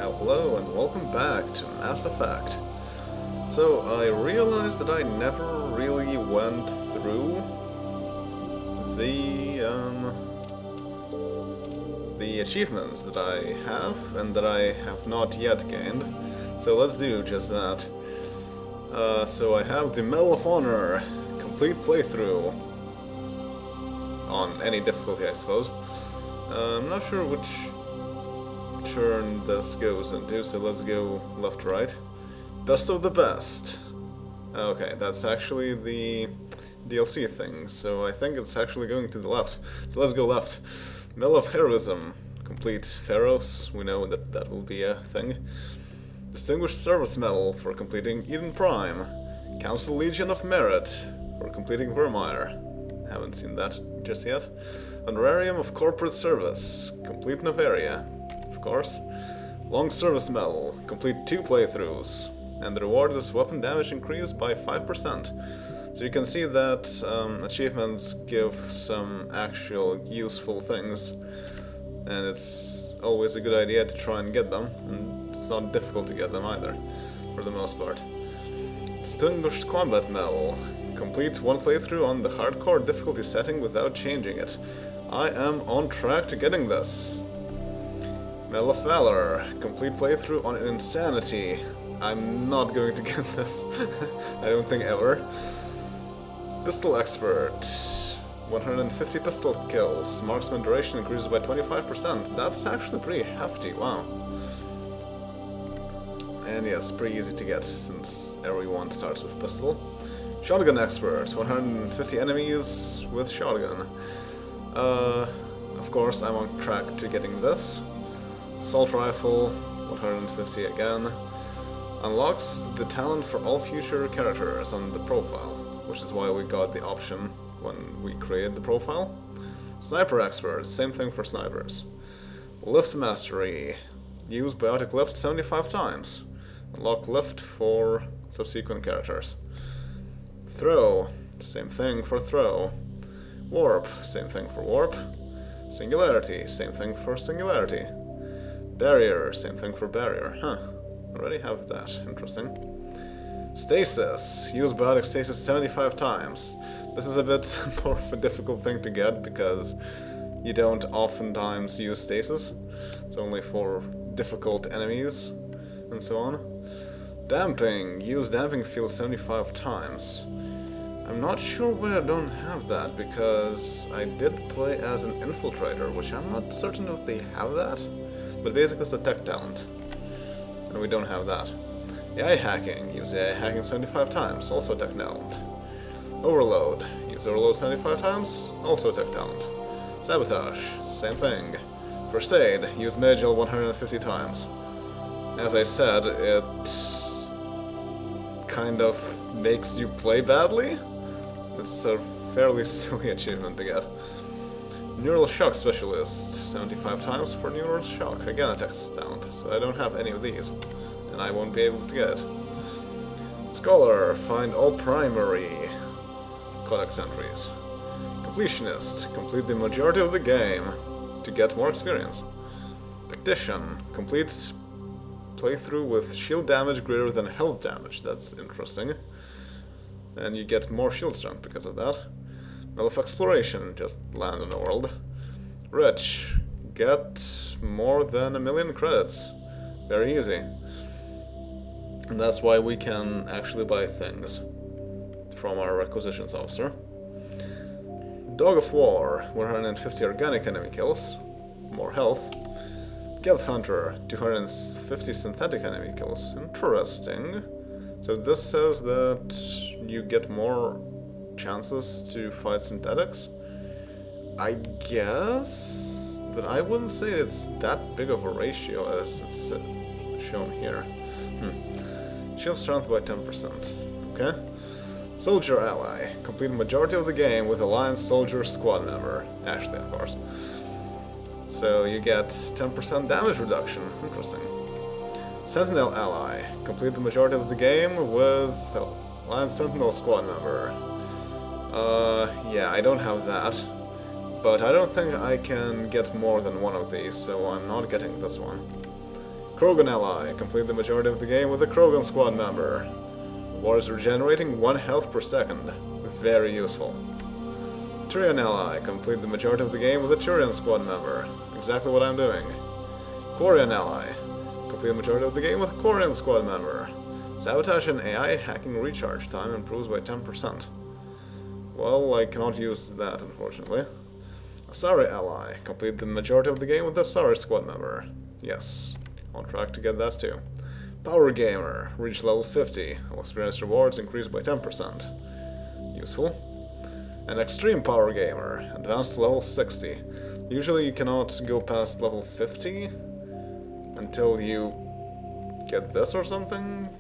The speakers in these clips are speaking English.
Hello and welcome back to Mass Effect. So I realized that I never really went through the achievements that I have and that I have not yet gained. So let's do just that. So I have the Medal of Honor, complete playthrough on any difficulty, I suppose. I'm not sure which turn this goes into, so let's go left-right. Best of the best. Okay, that's actually the DLC thing, so I think it's actually going to the left. So let's go left. Medal of Heroism. Complete Pharaohs, we know that that will be a thing. Distinguished Service Medal for completing Eden Prime. Council Legion of Merit for completing Vermeer. Haven't seen that just yet. Honorarium of Corporate Service. Complete Novaria. Of course. Long Service Medal. Complete 2 playthroughs. And the reward is weapon damage increased by 5%. So you can see that achievements give some actual useful things. And it's always a good idea to try and get them. And it's not difficult to get them either, for the most part. Distinguished Combat Medal. Complete 1 playthrough on the hardcore difficulty setting without changing it. I am on track to getting this. Medal of Valor. Complete playthrough on Insanity. I'm not going to get this. I don't think ever. Pistol Expert. 150 pistol kills. Marksman duration increases by 25%. That's actually pretty hefty, wow. And yes, pretty easy to get since everyone starts with pistol. Shotgun Expert. 150 enemies with shotgun. Of course, I'm on track to getting this. Assault Rifle. 150 again. Unlocks the talent for all future characters on the profile, which is why we got the option when we created the profile. Sniper Expert, same thing for snipers. Lift Mastery, use Biotic Lift 75 times. Unlock Lift for subsequent characters. Throw, same thing for Throw. Warp, same thing for Warp. Singularity, same thing for Singularity. Barrier, same thing for Barrier, already have that, interesting. Stasis, use Biotic Stasis 75 times. This is a bit more of a difficult thing to get because you don't oftentimes use Stasis. It's only for difficult enemies and so on. Damping, use Damping Field 75 times. I'm not sure why I don't have that because I did play as an Infiltrator, which I'm not certain if they have that. But basically it's a tech talent. And we don't have that. AI Hacking, use AI Hacking 75 times, also tech talent. Overload, use Overload 75 times, also tech talent. Sabotage, same thing. First Aid, use Medial 150 times. As I said, it kind of makes you play badly. It's a fairly silly achievement to get. Neural Shock Specialist, 75 times for Neural Shock, again a tech talent, so I don't have any of these. And I won't be able to get it. Scholar, find all primary codex entries. Completionist, complete the majority of the game to get more experience. Tactician, complete playthrough with shield damage greater than health damage. That's interesting. And you get more shield strength because of that. Medal of Exploration, just land on the world. Rich, get more than 1,000,000 credits. Very easy. And that's why we can actually buy things from our requisitions officer. Dog of War, 150 organic enemy kills, more health. Geth Hunter, 250 synthetic enemy kills. Interesting. So this says that you get more chances to fight synthetics? I guess, but I wouldn't say it's that big of a ratio as it's shown here. Shield strength by 10%. Okay. Soldier Ally. Complete the majority of the game with Alliance Soldier Squad member. Ashley, of course. So you get 10% damage reduction. Interesting. Sentinel Ally. Complete the majority of the game with Alliance Sentinel Squad member. Yeah, I don't have that. But I don't think I can get more than one of these, so I'm not getting this one. Krogan ally. Complete the majority of the game with a Krogan squad member. Wars regenerating 1 health per second. Very useful. Turian ally. Complete the majority of the game with a Turian squad member. Exactly what I'm doing. Quarian ally. Complete the majority of the game with a Quarian squad member. Sabotage and AI hacking recharge time improves by 10%. Well, I cannot use that, unfortunately. Asari ally. Complete the majority of the game with a Asari squad member. Yes, on track to get that too. Power gamer. Reach level 50. All experience rewards increase by 10%. Useful. An extreme power gamer. Advanced to level 60. Usually you cannot go past level 50 until you get this or something.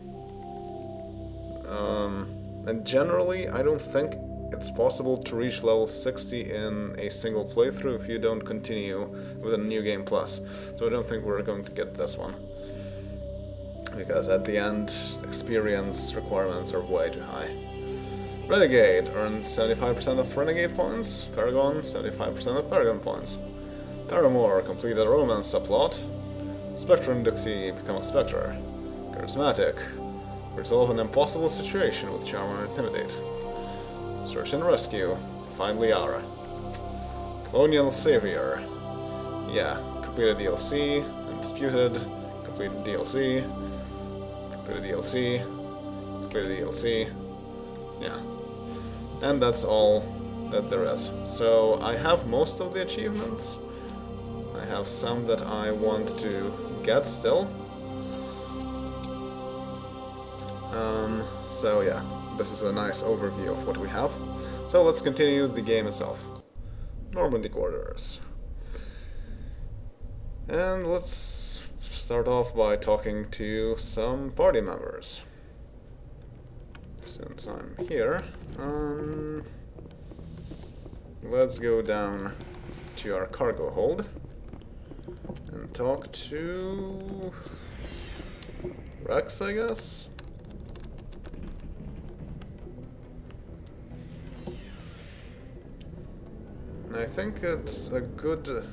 And generally, I don't think it's possible to reach level 60 in a single playthrough if you don't continue with a New Game Plus. So I don't think we're going to get this one. Because at the end, experience requirements are way too high. Renegade earned 75% of Renegade points. Paragon, 75% of Paragon points. Paramour completed a romance subplot. Spectre inductee become a Spectre. Charismatic. Resolve an impossible situation with Charm and Intimidate. Search and Rescue. Find Liara. Colonial Savior. Yeah, completed DLC. Undisputed. Completed DLC. Completed DLC. Completed DLC. Yeah. And that's all that there is. So I have most of the achievements. I have some that I want to get still. So yeah, this is a nice overview of what we have. So let's continue the game itself. Normandy quarters. And let's start off by talking to some party members. Since I'm here, let's go down to our cargo hold and talk to Rex, I guess? I think it's a good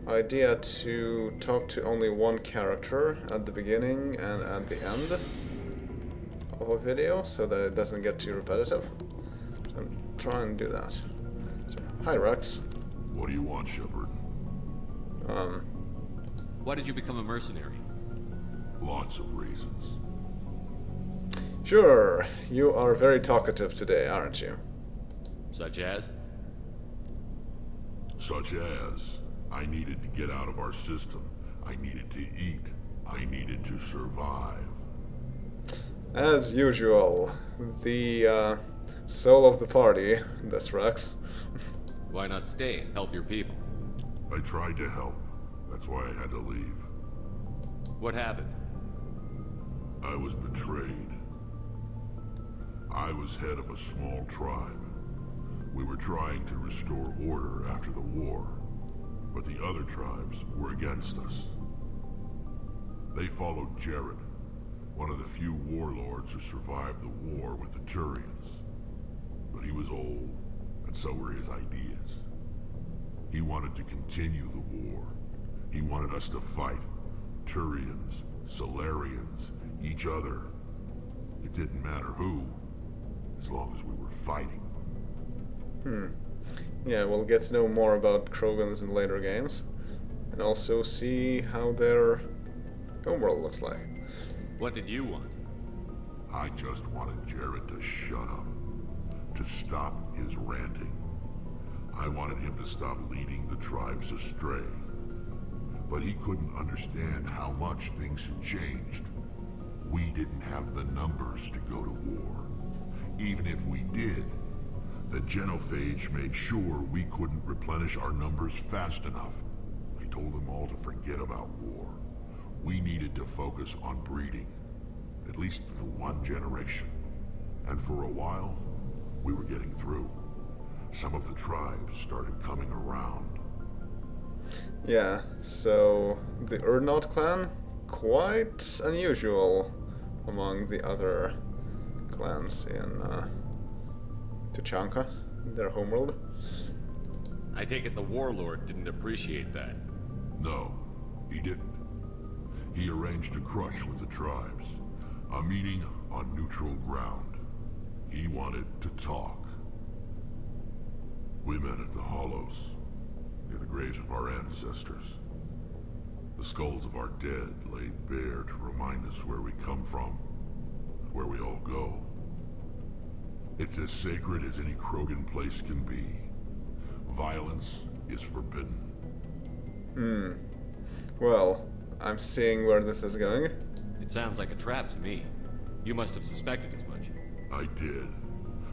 idea to talk to only one character at the beginning and at the end of a video so that it doesn't get too repetitive. So I'm trying to do that. So, hi Rex. What do you want, Shepard? Why did you become a mercenary? Lots of reasons. Sure, you are very talkative today, aren't you? Such as? Such as, I needed to get out of our system. I needed to eat. I needed to survive. As usual, the soul of the party, this Rex. Why not stay and help your people? I tried to help. That's why I had to leave. What happened? I was betrayed. I was head of a small tribe. We were trying to restore order after the war, but the other tribes were against us. They followed Jared, one of the few warlords who survived the war with the Turians. But he was old, and so were his ideas. He wanted to continue the war. He wanted us to fight. Turians, Solarians, each other. It didn't matter who, as long as we were fighting. Yeah, we'll get to know more about Krogans in later games. And also see how their homeworld looks like. What did you want? I just wanted Jared to shut up. To stop his ranting. I wanted him to stop leading the tribes astray. But he couldn't understand how much things had changed. We didn't have the numbers to go to war. Even if we did, the genophage made sure we couldn't replenish our numbers fast enough. I told them all to forget about war. We needed to focus on breeding, at least for one generation. And for a while, we were getting through. Some of the tribes started coming around. Yeah, so the Urdnot clan, quite unusual among the other clans in Tuchanka, their homeworld. I take it the warlord didn't appreciate that. No, he didn't. He arranged a crush with the tribes. A meeting on neutral ground. He wanted to talk. We met at the Hollows, near the graves of our ancestors. The skulls of our dead laid bare to remind us where we come from, and where we all go. It's as sacred as any Krogan place can be. Violence is forbidden. Well, I'm seeing where this is going. It sounds like a trap to me. You must have suspected as much. I did.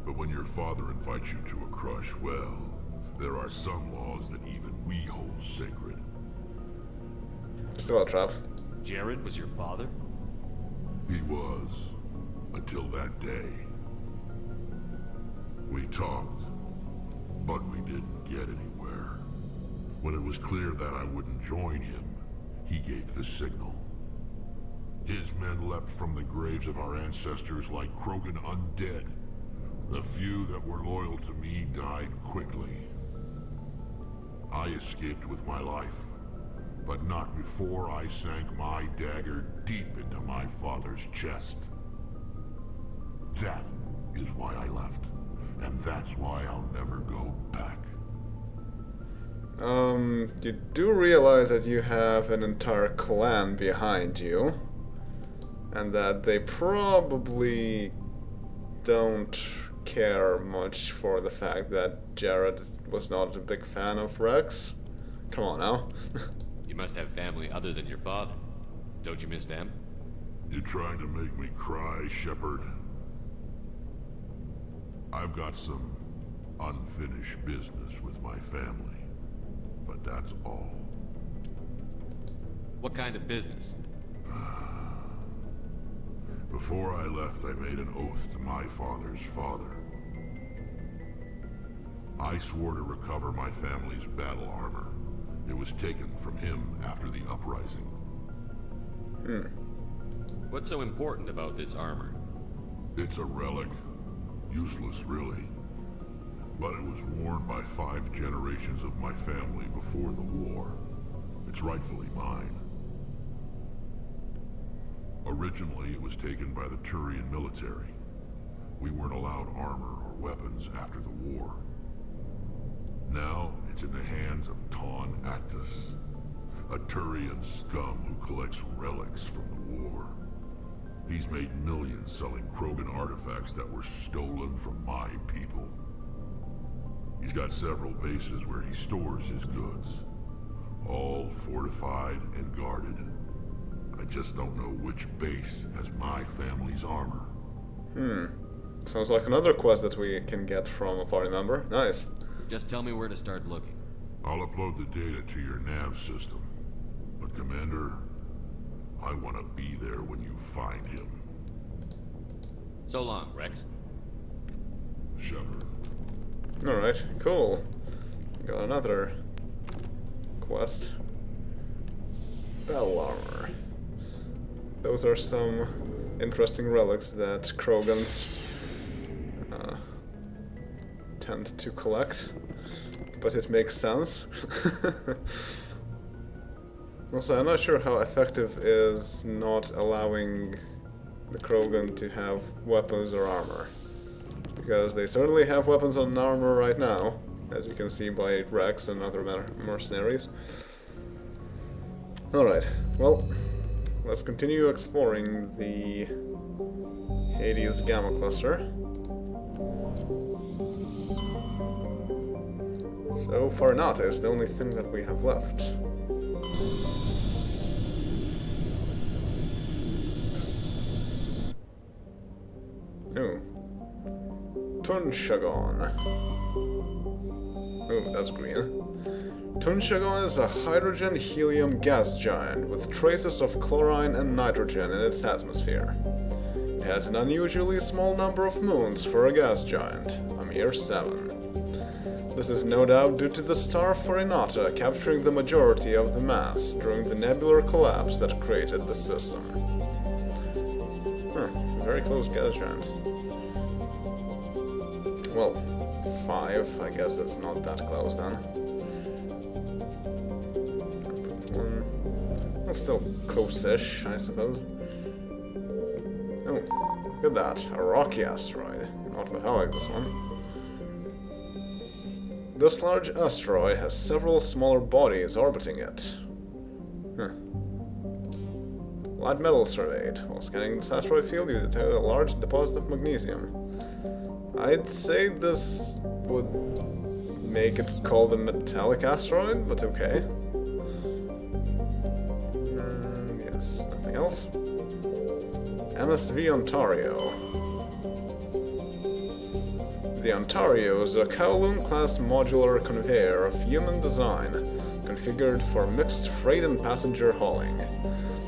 But when your father invites you to a crush, well, there are some laws that even we hold sacred. Still a trap. Jared was your father? He was. Until that day. We talked, but we didn't get anywhere. When it was clear that I wouldn't join him, he gave the signal. His men leapt from the graves of our ancestors like Krogan undead. The few that were loyal to me died quickly. I escaped with my life, but not before I sank my dagger deep into my father's chest. That is why I left, and that's why I'll never go back. You do realize that you have an entire clan behind you, and that they probably don't care much for the fact that Jared was not a big fan of Rex. Come on now. You must have family other than your father. Don't you miss them? You trying to make me cry, Shepard? I've got some unfinished business with my family, but that's all. What kind of business? Before I left, I made an oath to my father's father. I swore to recover my family's battle armor. It was taken from him after the uprising. What's so important about this armor? It's a relic. Useless, really. But it was worn by 5 generations of my family before the war. It's rightfully mine. Originally, it was taken by the Turian military. We weren't allowed armor or weapons after the war. Now, it's in the hands of Ton Actus, a Turian scum who collects relics from the war. He's made millions selling Krogan artifacts that were stolen from my people. He's got several bases where he stores his goods, all fortified and guarded. I just don't know which base has my family's armor. Sounds like another quest that we can get from a party member. Nice. Just tell me where to start looking. I'll upload the data to your nav system. But Commander, I want to be there when you find him. So long, Rex. Shepard. Alright, cool. Got another quest. Battle armor. Those are some interesting relics that Krogans tend to collect, but it makes sense. Also, I'm not sure how effective is not allowing the Krogan to have weapons or armor, because they certainly have weapons and armor right now, as you can see by Rex and other mercenaries. Alright, well, let's continue exploring the Hades Gamma Cluster. So Farnata is the only thing that we have left. Ooh. Tunshagon. Ooh, that's green. Tunshagon is a hydrogen-helium gas giant with traces of chlorine and nitrogen in its atmosphere. It has an unusually small number of moons for a gas giant, a mere 7. This is no doubt due to the star Farinata capturing the majority of the mass during the nebular collapse that created the system. Very close gas giant. Well, 5, I guess that's not that close then. 1, Well, still close-ish, I suppose. Oh, look at that. A rocky asteroid. Not metallic, this one. This large asteroid has several smaller bodies orbiting it. Huh. Light metal surveyed. While scanning this asteroid field, you detected a large deposit of magnesium. I'd say this would make it called a metallic asteroid, but okay. Yes, nothing else. MSV Ontario. The Ontario is a Kowloon-class modular conveyor of human design, configured for mixed freight and passenger hauling.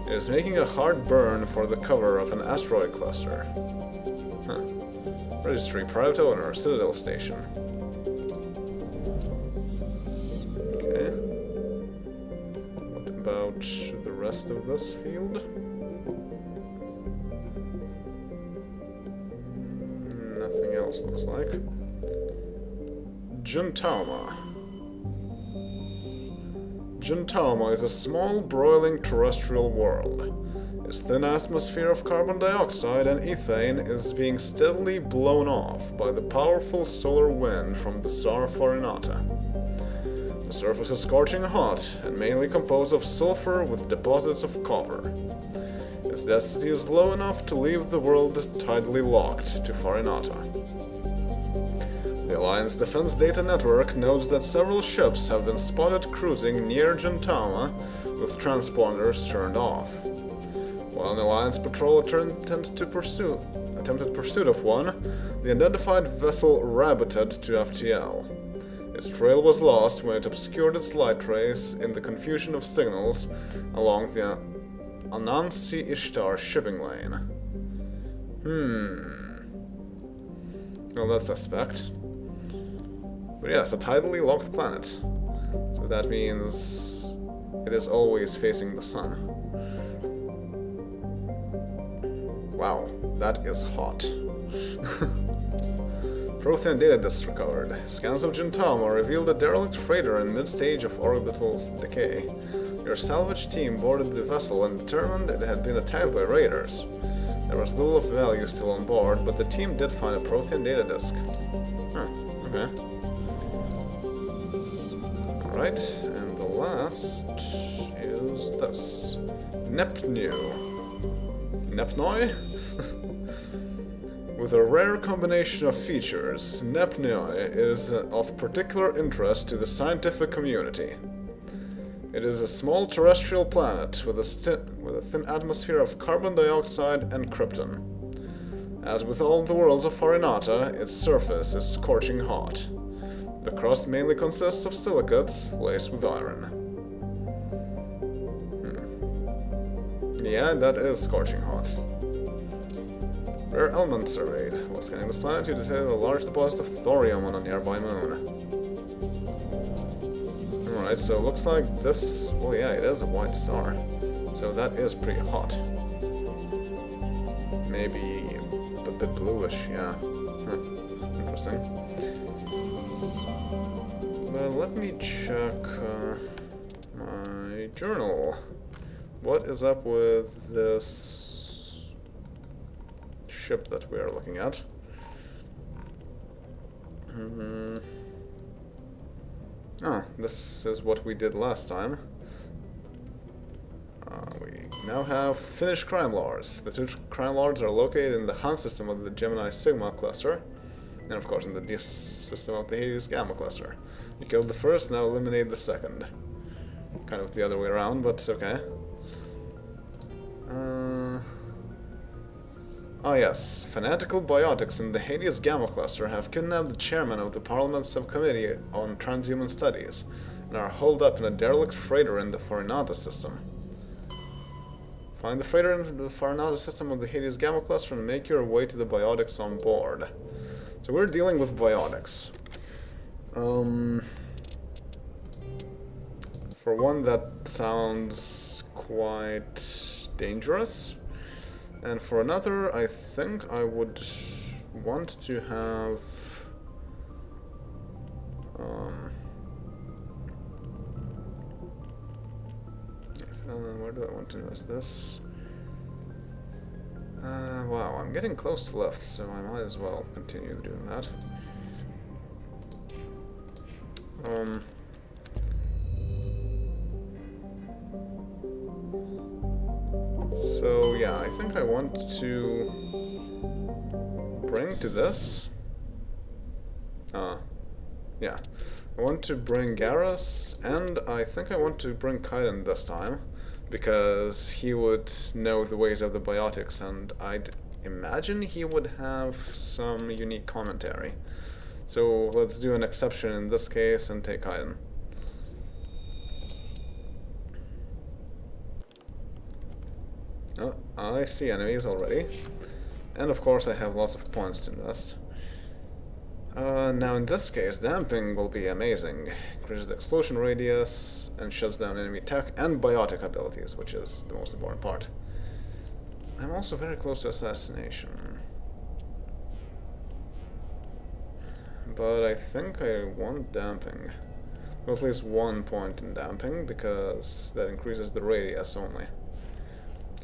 It is making a hard burn for the cover of an asteroid cluster. Huh. Registry, private owner, Citadel Station. Okay. What about the rest of this field? Nothing else, looks like. Juntama. Juntama is a small, broiling terrestrial world. Its thin atmosphere of carbon dioxide and ethane is being steadily blown off by the powerful solar wind from the star Farinata. The surface is scorching hot and mainly composed of sulfur with deposits of copper. Its density is low enough to leave the world tidally locked to Farinata. The Alliance Defense Data Network notes that several ships have been spotted cruising near Juntama with transponders turned off. While an Alliance patrol attempted pursuit of one, the identified vessel rabbited to FTL. Its trail was lost when it obscured its light trace in the confusion of signals along the Anansi Ishtar shipping lane. Well, that's suspect. But yes, a tidally locked planet. So that means it is always facing the sun. Wow, that is hot. Prothean data disk recovered. Scans of Juntama revealed a derelict freighter in mid-stage of orbital decay. Your salvage team boarded the vessel and determined it had been attacked by raiders. There was little of value still on board, but the team did find a Prothean data disk. Okay. Alright, and the last is this. Nepnoi? With a rare combination of features, Nepnoi is of particular interest to the scientific community. It is a small terrestrial planet with a thin atmosphere of carbon dioxide and krypton. As with all the worlds of Farinata, its surface is scorching hot. The crust mainly consists of silicates laced with iron. Yeah, that is scorching hot. Rare element surveyed. While scanning this planet, you detected a large deposit of thorium on a nearby moon. Alright, so it looks like this... Well, yeah, it is a white star. So that is pretty hot. Maybe a bit bluish, yeah. Interesting. Well, let me check my journal. What is up with this ship that we are looking at? Ah, this is what we did last time. We now have finished crime lords. The two crime lords are located in the Han system of the Gemini Sigma cluster, and of course in the DS system of the Hades Gamma cluster. You killed the first, now eliminate the second. Kind of the other way around, but okay. Oh yes, fanatical biotics in the Hades Gamma cluster have kidnapped the chairman of the Parliament Subcommittee on Transhuman Studies and are holed up in a derelict freighter in the Farinata system. Find the freighter in the Farinata system of the Hades Gamma cluster and make your way to the biotics on board. So we're dealing with biotics. For one, that sounds quite dangerous. And for another, I think I would want to have Where do I want to invest this? Wow, I'm getting close to left, so I might as well continue doing that. So yeah, I think I want to bring to this. Yeah. I want to bring Garrus, and I think I want to bring Kaiden this time, because he would know the ways of the biotics, and I'd imagine he would have some unique commentary. So let's do an exception in this case and take Kaiden. Oh, I see enemies already. And of course I have lots of points to invest. Now in this case, damping will be amazing. Increases the explosion radius and shuts down enemy tech and biotic abilities, which is the most important part. I'm also very close to assassination. But I think I want damping. Well, at least 1 point in damping, because that increases the radius only.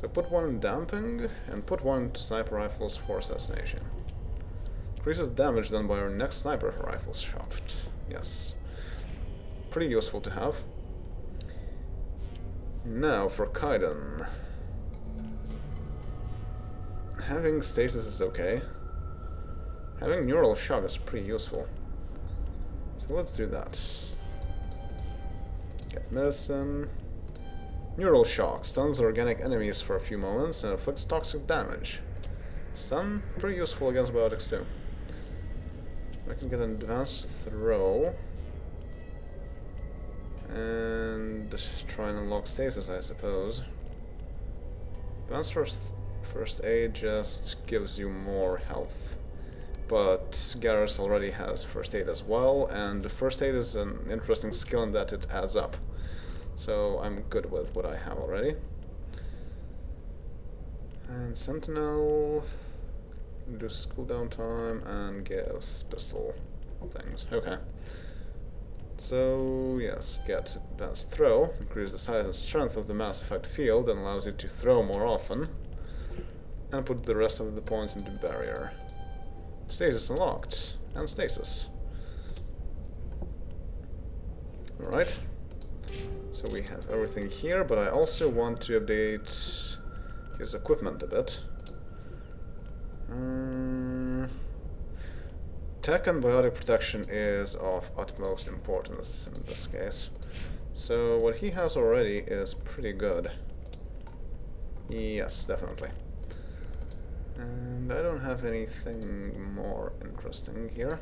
So put 1 in damping, and put 1 into sniper rifles for assassination. Increases damage done by our next sniper rifle shaft. Yes. Pretty useful to have. Now for Kaiden. Having stasis is okay. Having neural shock is pretty useful. So let's do that. Get medicine. Neural shock stuns organic enemies for a few moments and inflicts toxic damage. Stun, pretty useful against biotics too. I can get an advanced throw. And try and unlock stasis, I suppose. Advanced first aid just gives you more health. But Garrus already has first aid as well, and first aid is an interesting skill in that it adds up. So I'm good with what I have already. And Sentinel reduces cooldown time and gives pistol things. Okay. So yes, get advanced throw, increases the size and strength of the mass effect field and allows you to throw more often. And put the rest of the points into barrier. Stasis unlocked, and stasis. Alright. So we have everything here, but I also want to update his equipment a bit. Tech and biotic protection is of utmost importance in this case. So what he has already is pretty good. Yes, definitely. And I don't have anything more interesting here.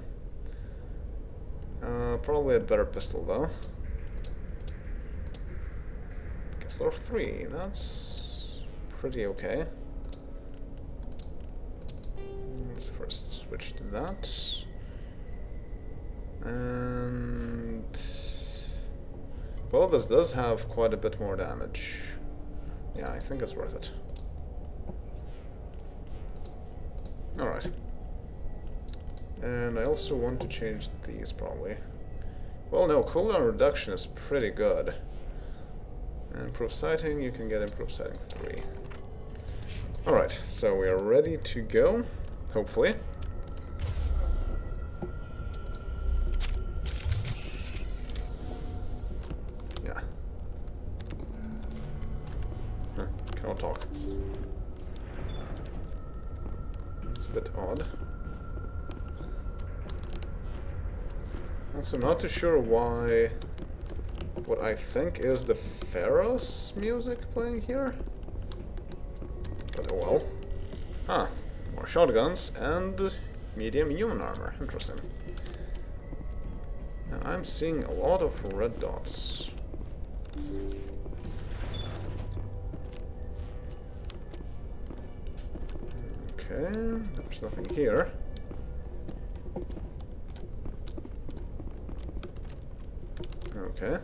Probably a better pistol though. Kessler 3, that's pretty okay. Let's first switch to that. And well, this does have quite a bit more damage. Yeah, I think it's worth it. Alright. And I also want to change these, probably. Well, no, cooldown reduction is pretty good. And improved sighting, you can get improved sighting 3. Alright, so we are ready to go, hopefully. Yeah. Huh, cannot talk. It's a bit odd. Also, not too sure why what I think is the Pharaoh's music playing here. But oh well. Ah, more shotguns and medium human armor. Interesting. And I'm seeing a lot of red dots. Okay, there's nothing here. Okay.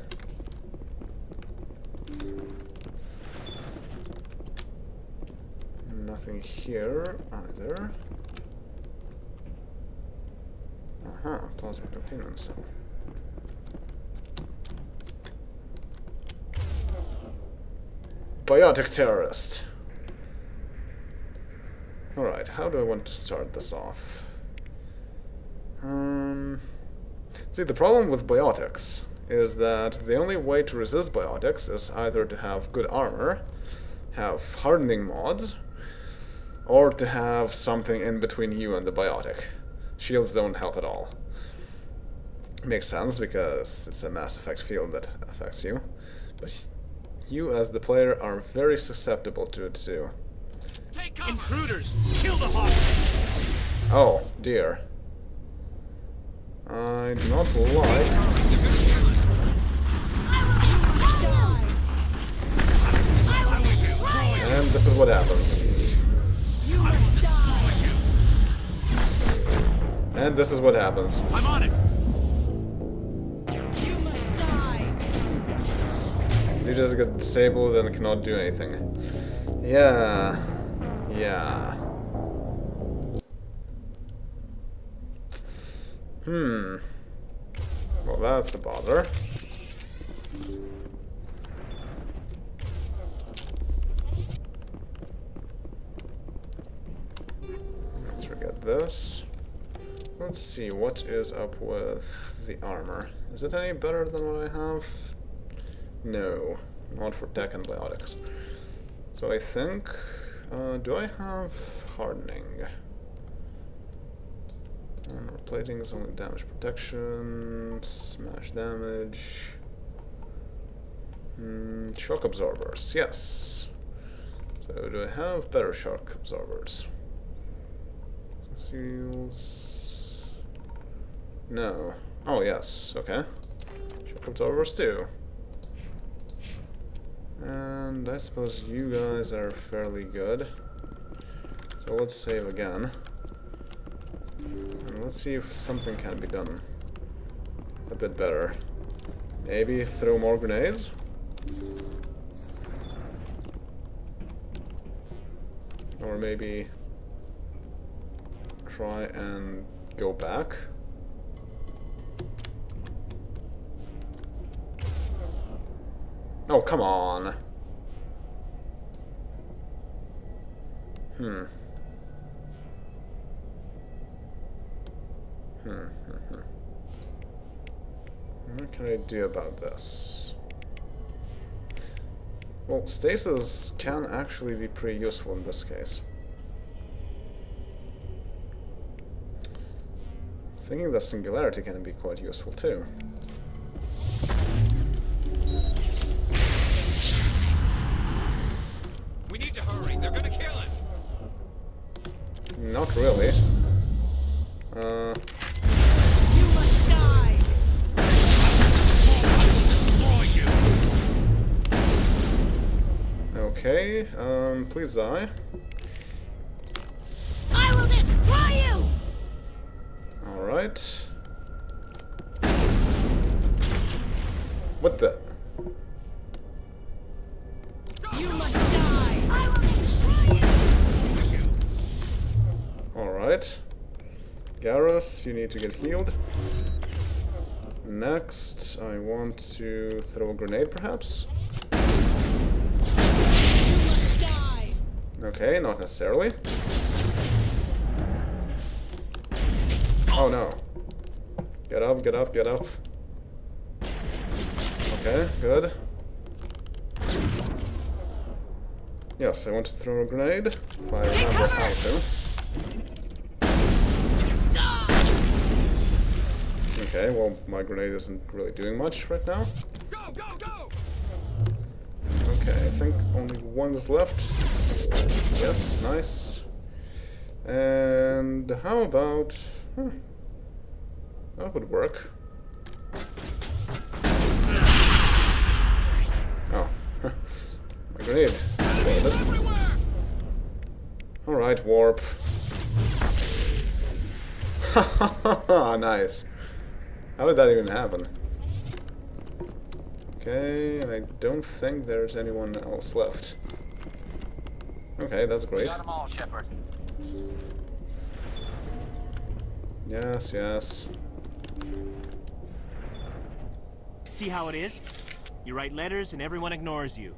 Nothing here either. Aha, plasma containment cell. Biotic terrorist. Alright, how do I want to start this off? See, the problem with biotics is that the only way to resist biotics is either to have good armor, have hardening mods, or to have something in between you and the biotic. Shields don't help at all. Makes sense because it's a Mass Effect field that affects you, but you as the player are very susceptible to it too. Intruders! Kill the hostage! Oh, dear. I do not like... And this is what happens. And this is what happens. I'm on it! You just get disabled and cannot do anything. Yeah. Yeah. Well, that's a bother. Let's forget this. Let's see, what is up with the armor? Is it any better than what I have? No, not for tech and biotics. So I think... do I have hardening? Armor plating is only damage protection, smash damage... shock absorbers, yes. So do I have better shock absorbers? Seals... No. Oh yes, okay. Shock absorbers too. And I suppose you guys are fairly good. So let's save again. And let's see if something can be done a bit better. Maybe throw more grenades? Or maybe try and go back? Oh, come on. What can I do about this? Well, stasis can actually be pretty useful in this case. Thinking that singularity can be quite useful too. We need to hurry. They're gonna kill him. Not really. You must die. Okay, please die. I will destroy you. Alright. What the? You must die. I will destroy you. Alright. Garrus, you need to get healed. Next, I want to throw a grenade, perhaps? You must die. Okay, not necessarily. Oh no. Get up, get up, get up. Okay, good. Yes, I want to throw a grenade, if I remember how to. Okay, well, my grenade isn't really doing much right now. Go, go, go! Okay, I think only one is left. Yes, nice. And how about... that would work. Oh. My grenade exploded. Alright, warp. Nice. How did that even happen? Okay, I don't think there's anyone else left. Okay, that's great. We got them all, Shepard. Yes, yes. See how it is? You write letters and everyone ignores you.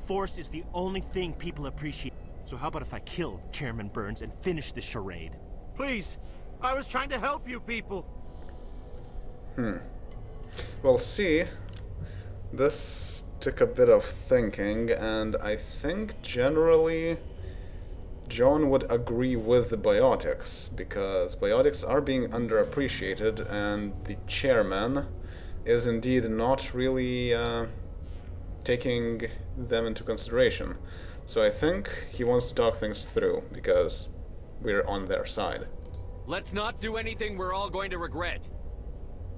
Force is the only thing people appreciate. So how about if I kill Chairman Burns and finish the charade? Please, I was trying to help you people. Well, see, this took a bit of thinking, and I think generally John would agree with the biotics, because biotics are being underappreciated, and the chairman is indeed not really taking them into consideration. So I think he wants to talk things through, because we're on their side. Let's not do anything we're all going to regret.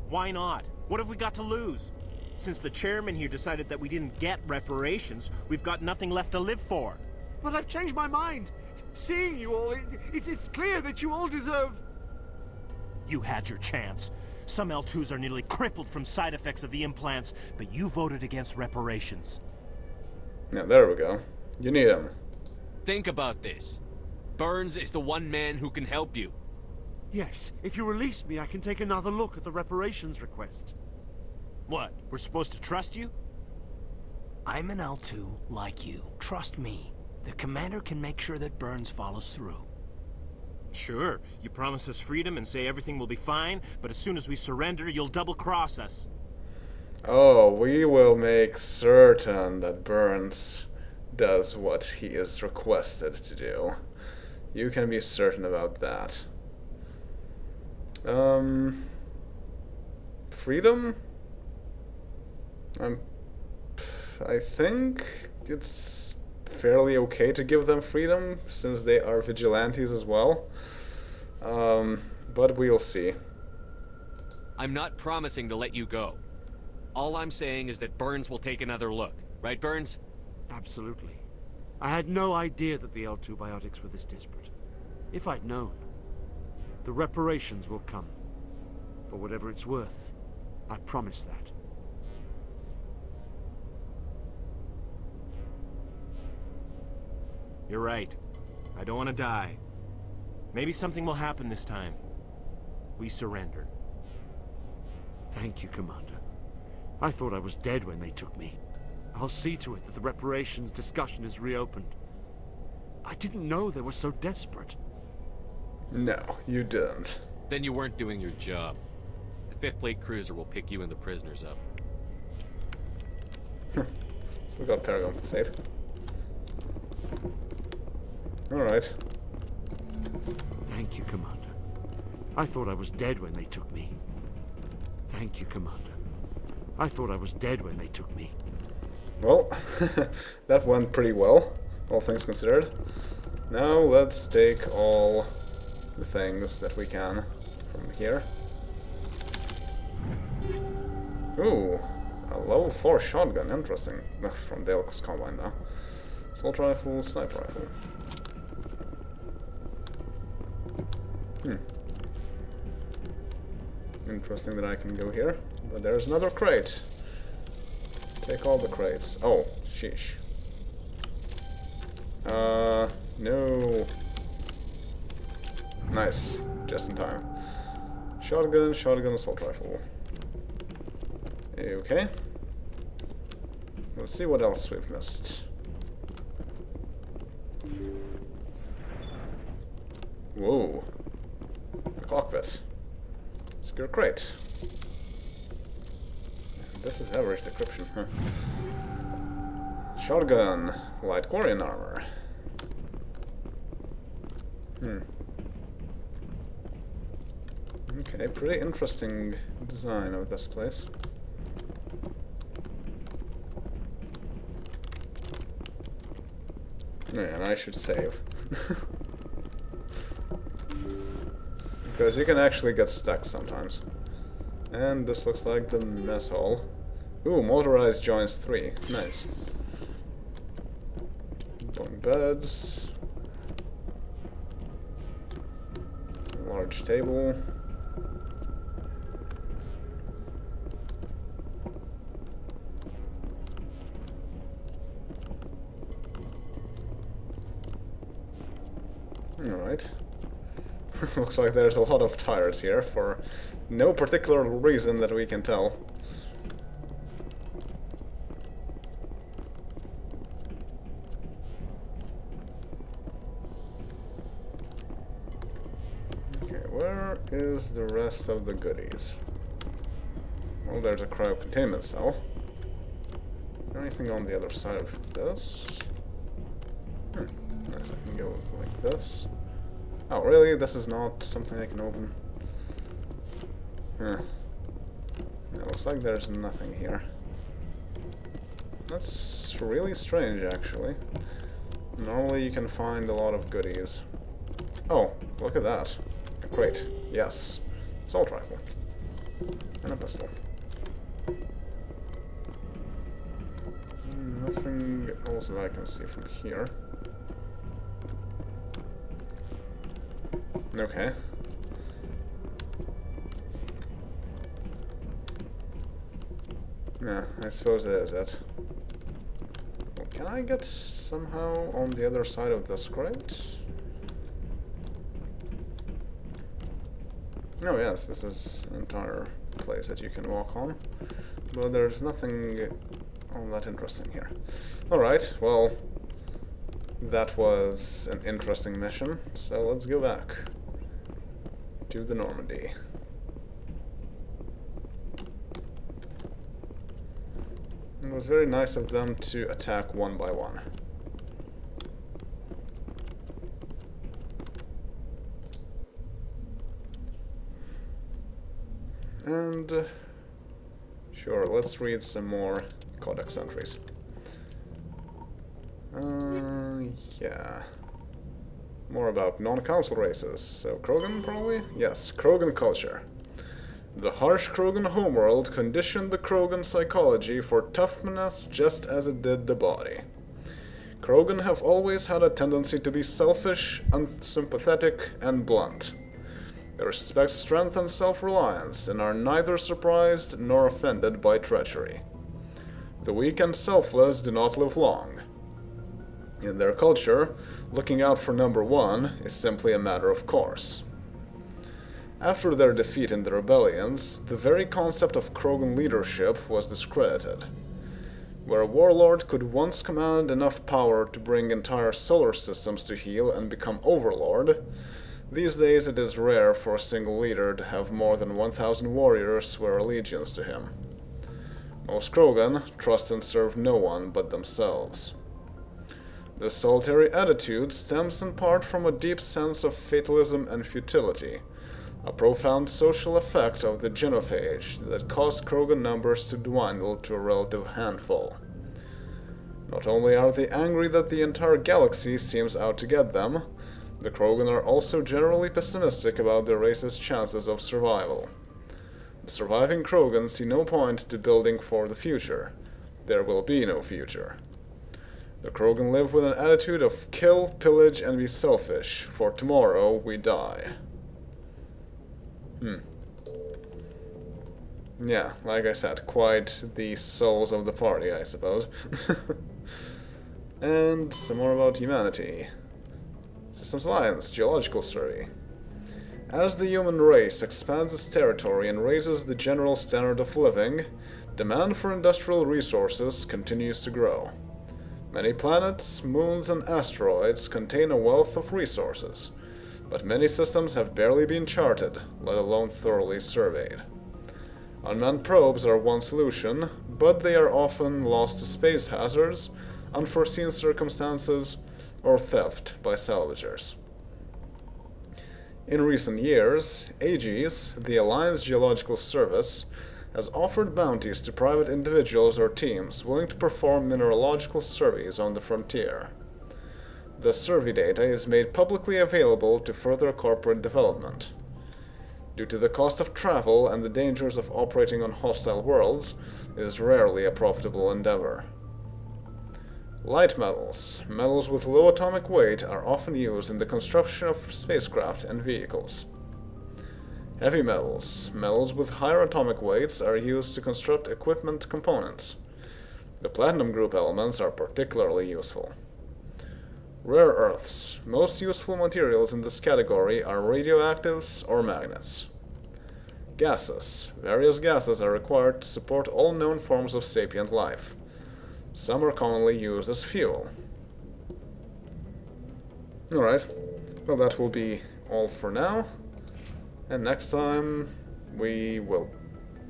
Why not? What have we got to lose? Since the chairman here decided that we didn't get reparations, we've got nothing left to live for. But I've changed my mind. Seeing you all, it's clear that you all deserve... You had your chance. Some L2s are nearly crippled from side effects of the implants, but you voted against reparations. Yeah, there we go. You need him. Think about this. Burns is the one man who can help you. Yes, if you release me, I can take another look at the reparations request. What? We're supposed to trust you? I'm an L2 like you. Trust me. The commander can make sure that Burns follows through. Sure. You promise us freedom and say everything will be fine, but as soon as we surrender, you'll double-cross us. Oh, we will make certain that Burns does what he is requested to do. You can be certain about that. Freedom? I think it's fairly okay to give them freedom, since they are vigilantes as well. But we'll see. I'm not promising to let you go. All I'm saying is that Burns will take another look. Right, Burns? Absolutely. I had no idea that the L2 biotics were this desperate. If I'd known, the reparations will come. For whatever it's worth. I promise that. You're right. I don't want to die. Maybe something will happen this time. We surrender. Thank you, Commander. I thought I was dead when they took me. I'll see to it that the reparations discussion is reopened. I didn't know they were so desperate. No, you didn't. Then you weren't doing your job. The 5th Fleet cruiser will pick you and the prisoners up. So we got Paragon to save. Alright. Thank you, Commander. I thought I was dead when they took me. Thank you, Commander. I thought I was dead when they took me. Well, that went pretty well, all things considered. Now let's take all the things that we can from here. Ooh, a level 4 shotgun, interesting. From Dale's Combine though. Assault rifle, sniper rifle. Interesting that I can go here, but there's another crate. Take all the crates. Oh, sheesh. No. Nice, just in time. Shotgun, assault rifle. Okay. Let's see what else we've missed. Whoa. A cockpit. Secure crate. This is average decryption, huh? Shotgun. Light Quarian armor. Okay, pretty interesting design of this place. Man, I should save. Because you can actually get stuck sometimes. And this looks like the mess hall. Ooh, motorized joints 3. Nice. Bunk beds. Large table. Alright. Looks like there's a lot of tires here for no particular reason that we can tell. where is the rest of the goodies? Well, there's a cryo containment cell. Is there anything on the other side of this? Nice, I can go like this. Oh, really? This is not something I can open? Huh. It looks like there's nothing here. That's really strange, actually. Normally you can find a lot of goodies. Oh, look at that. Great. Yes. Assault rifle. And a pistol. Nothing else that I can see from here. Okay. Yeah, I suppose it is it. Well, can I get somehow on the other side of this crate? Oh yes, this is an entire place that you can walk on. But there's nothing all that interesting here. Alright, well, that was an interesting mission, so let's go back to the Normandy. It was very nice of them to attack one by one. And sure, let's read some more codex entries. Yeah. More about non-council races. So Krogan, probably? Yes, Krogan Culture. The harsh Krogan homeworld conditioned the Krogan psychology for toughness just as it did the body. Krogan have always had a tendency to be selfish, unsympathetic, and blunt. They respect strength and self-reliance, and are neither surprised nor offended by treachery. The weak and selfless do not live long. In their culture, looking out for number one is simply a matter of course. After their defeat in the rebellions, the very concept of Krogan leadership was discredited. Where a warlord could once command enough power to bring entire solar systems to heel and become overlord, these days it is rare for a single leader to have more than 1,000 warriors swear allegiance to him. Most Krogan trust and serve no one but themselves. This solitary attitude stems in part from a deep sense of fatalism and futility, a profound social effect of the genophage that caused Krogan numbers to dwindle to a relative handful. Not only are they angry that the entire galaxy seems out to get them, the Krogan are also generally pessimistic about their race's chances of survival. The surviving Krogan see no point to building for the future. There will be no future. The Krogan live with an attitude of kill, pillage, and be selfish, for tomorrow we die. Yeah, like I said, quite the souls of the party, I suppose. And some more about humanity. Systems Alliance, Geological Survey. As the human race expands its territory and raises the general standard of living, demand for industrial resources continues to grow. Many planets, moons, and asteroids contain a wealth of resources, but many systems have barely been charted, let alone thoroughly surveyed. Unmanned probes are one solution, but they are often lost to space hazards, unforeseen circumstances, or theft by salvagers. In recent years, AGES, the Alliance Geological Service, has offered bounties to private individuals or teams willing to perform mineralogical surveys on the frontier. The survey data is made publicly available to further corporate development. Due to the cost of travel and the dangers of operating on hostile worlds, it is rarely a profitable endeavor. Light metals, metals with low atomic weight, are often used in the construction of spacecraft and vehicles. Heavy metals, metals with higher atomic weights, are used to construct equipment components. The platinum group elements are particularly useful. Rare earths, most useful materials in this category are radioactives or magnets. Gases, various gases are required to support all known forms of sapient life. Some are commonly used as fuel. Alright, well that will be all for now. And next time, we will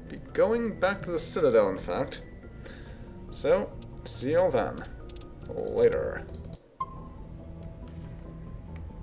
be going back to the Citadel, in fact. So, see y'all then. Later.